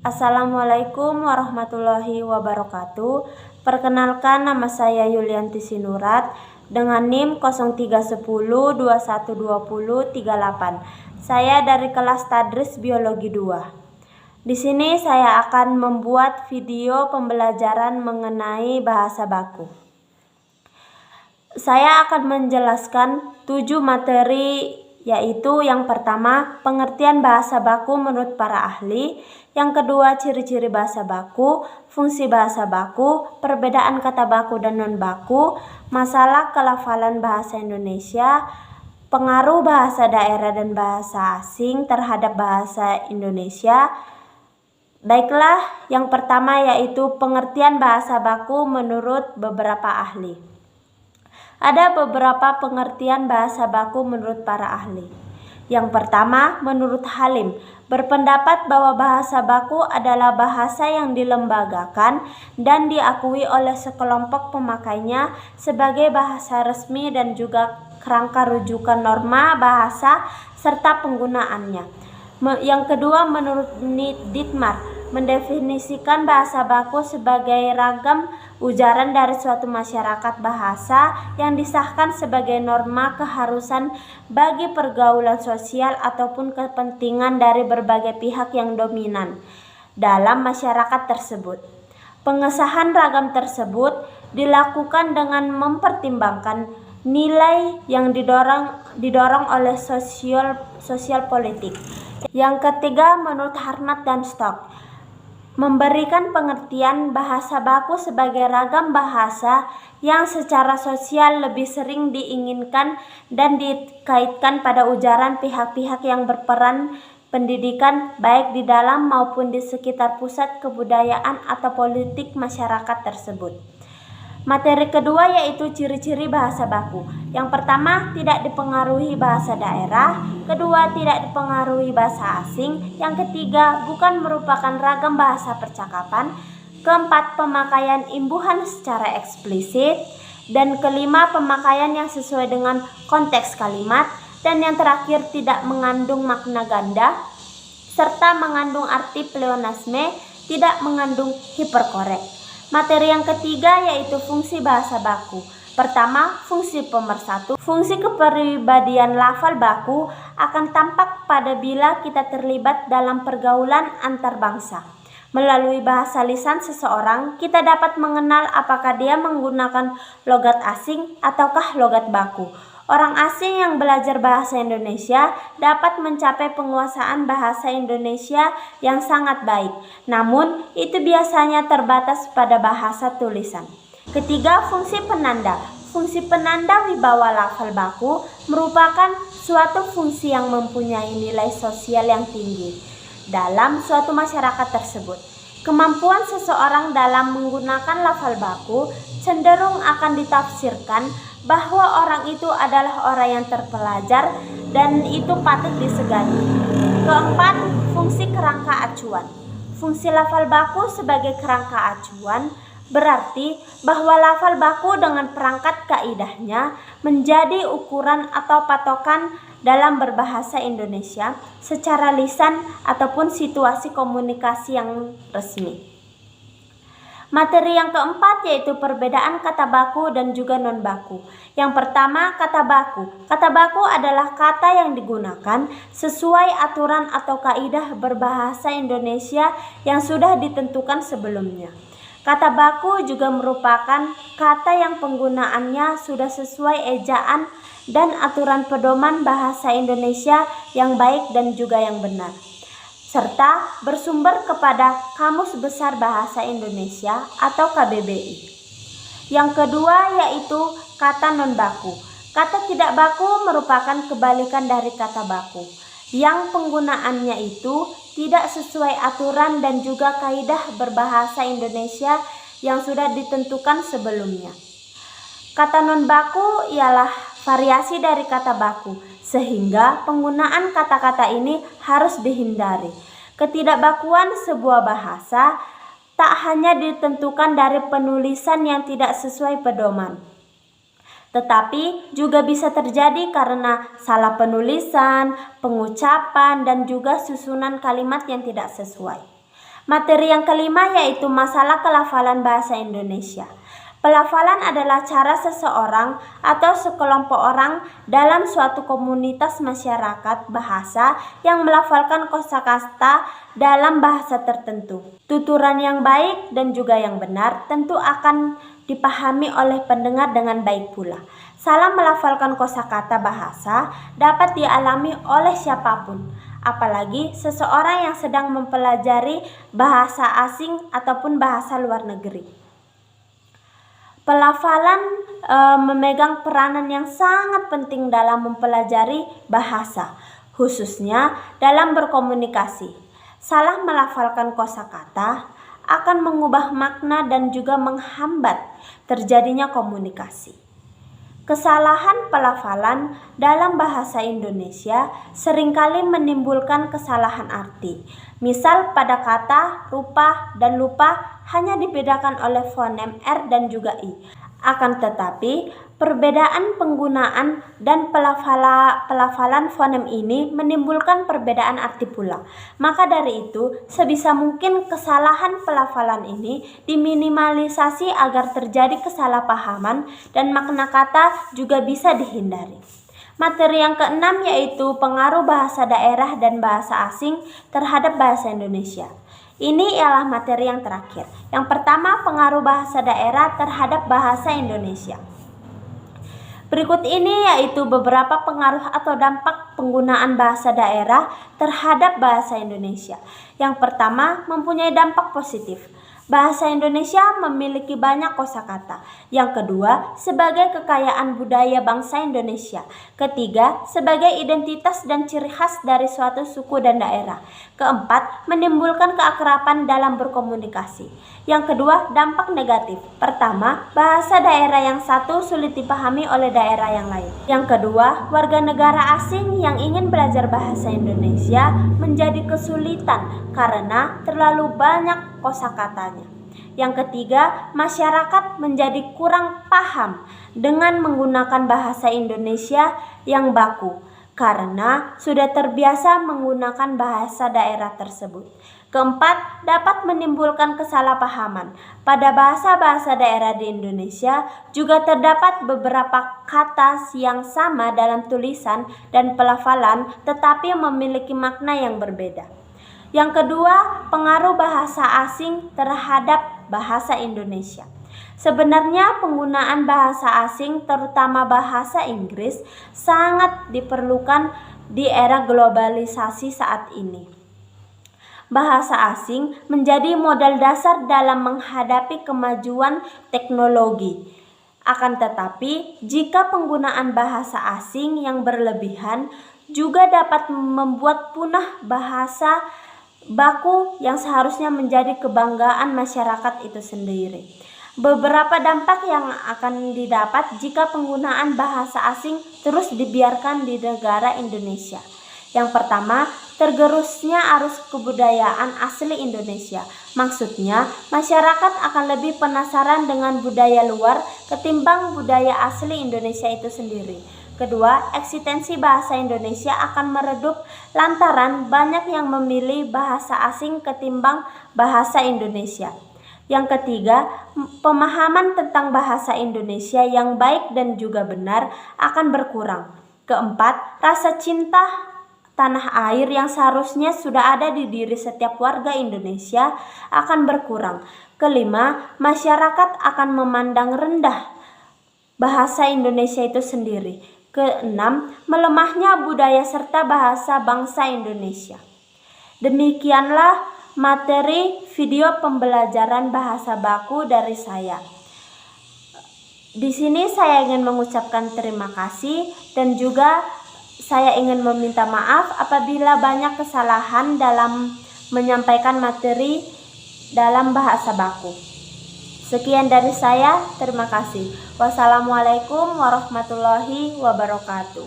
Assalamualaikum warahmatullahi wabarakatuh. Perkenalkan, nama saya Yulianti Sinurat dengan NIM 0310212038. Saya dari kelas Tadris Biologi 2. Di sini saya akan membuat video pembelajaran mengenai bahasa baku. Saya akan menjelaskan 7 materi, yaitu yang pertama, pengertian bahasa baku menurut para ahli. Yang kedua, ciri-ciri bahasa baku, fungsi bahasa baku, perbedaan kata baku dan non-baku, masalah kelafalan bahasa Indonesia, pengaruh bahasa daerah dan bahasa asing terhadap bahasa Indonesia. Baiklah, yang pertama yaitu pengertian bahasa baku menurut beberapa ahli. Ada beberapa pengertian bahasa baku menurut para ahli. Yang pertama, menurut Halim, berpendapat bahwa bahasa baku adalah bahasa yang dilembagakan dan diakui oleh sekelompok pemakainya sebagai bahasa resmi dan juga kerangka rujukan norma bahasa serta penggunaannya. Yang kedua, menurut Dittmar, mendefinisikan bahasa baku sebagai ragam ujaran dari suatu masyarakat bahasa yang disahkan sebagai norma keharusan bagi pergaulan sosial ataupun kepentingan dari berbagai pihak yang dominan dalam masyarakat tersebut. Pengesahan ragam tersebut dilakukan dengan mempertimbangkan nilai yang didorong oleh sosial politik. Yang ketiga, menurut Harnad dan Stock, memberikan pengertian bahasa baku sebagai ragam bahasa yang secara sosial lebih sering diinginkan dan dikaitkan pada ujaran pihak-pihak yang berperan pendidikan baik di dalam maupun di sekitar pusat kebudayaan atau politik masyarakat tersebut. Materi kedua yaitu ciri-ciri bahasa baku. Yang pertama, tidak dipengaruhi bahasa daerah. Kedua, tidak dipengaruhi bahasa asing. Yang ketiga, bukan merupakan ragam bahasa percakapan. Keempat, pemakaian imbuhan secara eksplisit. Dan kelima, pemakaian yang sesuai dengan konteks kalimat. Dan yang terakhir, tidak mengandung makna ganda serta mengandung arti pleonasme, tidak mengandung hiperkorek. Materi yang ketiga yaitu fungsi bahasa baku. Pertama, fungsi pemersatu. Fungsi kepribadian lafal baku akan tampak pada bila kita terlibat dalam pergaulan antar bangsa. Melalui bahasa lisan seseorang, kita dapat mengenal apakah dia menggunakan logat asing ataukah logat baku. Orang asing yang belajar bahasa Indonesia dapat mencapai penguasaan bahasa Indonesia yang sangat baik, namun itu biasanya terbatas pada bahasa tulisan. Ketiga, fungsi penanda. Fungsi penanda wibawa lafal baku merupakan suatu fungsi yang mempunyai nilai sosial yang tinggi dalam suatu masyarakat tersebut. Kemampuan seseorang dalam menggunakan lafal baku cenderung akan ditafsirkan bahwa orang itu adalah orang yang terpelajar dan itu patut disegani. Keempat, fungsi kerangka acuan. Fungsi lafal baku sebagai kerangka acuan berarti bahwa lafal baku dengan perangkat kaidahnya menjadi ukuran atau patokan dalam berbahasa Indonesia secara lisan ataupun situasi komunikasi yang resmi. Materi yang keempat yaitu perbedaan kata baku dan juga non-baku. Yang pertama, kata baku. Kata baku adalah kata yang digunakan sesuai aturan atau kaidah berbahasa Indonesia yang sudah ditentukan sebelumnya. Kata baku juga merupakan kata yang penggunaannya sudah sesuai ejaan dan aturan pedoman bahasa Indonesia yang baik dan juga yang benar, serta bersumber kepada Kamus Besar Bahasa Indonesia atau KBBI. Yang kedua yaitu kata non-baku. Kata tidak baku merupakan kebalikan dari kata baku, yang penggunaannya itu tidak sesuai aturan dan juga kaidah berbahasa Indonesia yang sudah ditentukan sebelumnya. Kata non-baku ialah variasi dari kata baku, sehingga penggunaan kata-kata ini harus dihindari. Ketidakbakuan sebuah bahasa tak hanya ditentukan dari penulisan yang tidak sesuai pedoman, tetapi juga bisa terjadi karena salah penulisan, pengucapan, dan juga susunan kalimat yang tidak sesuai. Materi yang kelima yaitu masalah pelafalan bahasa Indonesia. Pelafalan adalah cara seseorang atau sekelompok orang dalam suatu komunitas masyarakat bahasa yang melafalkan kosakata dalam bahasa tertentu. Tuturan yang baik dan juga yang benar tentu akan dipahami oleh pendengar dengan baik pula. Salah melafalkan kosakata bahasa dapat dialami oleh siapapun, apalagi seseorang yang sedang mempelajari bahasa asing ataupun bahasa luar negeri. Pelafalan memegang peranan yang sangat penting dalam mempelajari bahasa, khususnya dalam berkomunikasi. Salah melafalkan kosakata akan mengubah makna dan juga menghambat terjadinya komunikasi. Kesalahan pelafalan dalam bahasa Indonesia seringkali menimbulkan kesalahan arti. Misal pada kata rupa dan lupa hanya dibedakan oleh fonem R dan juga I. Akan tetapi, perbedaan penggunaan dan pelafalan fonem ini menimbulkan perbedaan arti pula. Maka dari itu, sebisa mungkin kesalahan pelafalan ini diminimalisasi agar terjadi kesalahpahaman dan makna kata juga bisa dihindari. Materi yang keenam yaitu pengaruh bahasa daerah dan bahasa asing terhadap bahasa Indonesia. Ini ialah materi yang terakhir. Yang pertama, pengaruh bahasa daerah terhadap bahasa Indonesia. Berikut ini yaitu beberapa pengaruh atau dampak penggunaan bahasa daerah terhadap bahasa Indonesia. Yang pertama, mempunyai dampak positif. Bahasa Indonesia memiliki banyak kosakata. Yang kedua, sebagai kekayaan budaya bangsa Indonesia. Ketiga, sebagai identitas dan ciri khas dari suatu suku dan daerah. Keempat, menimbulkan keakraban dalam berkomunikasi. Yang kedua, dampak negatif. Pertama, bahasa daerah yang satu sulit dipahami oleh daerah yang lain. Yang kedua, warga negara asing yang ingin belajar bahasa Indonesia menjadi kesulitan karena terlalu banyak kosakatanya. Yang ketiga, masyarakat menjadi kurang paham dengan menggunakan bahasa Indonesia yang baku karena sudah terbiasa menggunakan bahasa daerah tersebut. Keempat, dapat menimbulkan kesalahpahaman. Pada bahasa-bahasa daerah di Indonesia juga terdapat beberapa kata yang sama dalam tulisan dan pelafalan tetapi memiliki makna yang berbeda. Yang kedua, pengaruh bahasa asing terhadap bahasa Indonesia. Sebenarnya penggunaan bahasa asing terutama bahasa Inggris sangat diperlukan di era globalisasi saat ini. Bahasa asing menjadi modal dasar dalam menghadapi kemajuan teknologi. Akan tetapi, jika penggunaan bahasa asing yang berlebihan juga dapat membuat punah bahasa baku yang seharusnya menjadi kebanggaan masyarakat itu sendiri. Beberapa dampak yang akan didapat jika penggunaan bahasa asing terus dibiarkan di negara Indonesia. Yang pertama, tergerusnya arus kebudayaan asli Indonesia. Maksudnya, masyarakat akan lebih penasaran dengan budaya luar ketimbang budaya asli Indonesia itu sendiri. Kedua, eksistensi bahasa Indonesia akan meredup lantaran banyak yang memilih bahasa asing ketimbang bahasa Indonesia. Yang ketiga, pemahaman tentang bahasa Indonesia yang baik dan juga benar akan berkurang. Keempat, rasa cinta tanah air yang seharusnya sudah ada di diri setiap warga Indonesia akan berkurang. Kelima, masyarakat akan memandang rendah bahasa Indonesia itu sendiri. Keenam, melemahnya budaya serta bahasa bangsa Indonesia. Demikianlah materi video pembelajaran bahasa baku dari saya. Di sini saya ingin mengucapkan terima kasih dan juga saya ingin meminta maaf apabila banyak kesalahan dalam menyampaikan materi dalam bahasa baku. Sekian dari saya, terima kasih. Wassalamualaikum warahmatullahi wabarakatuh.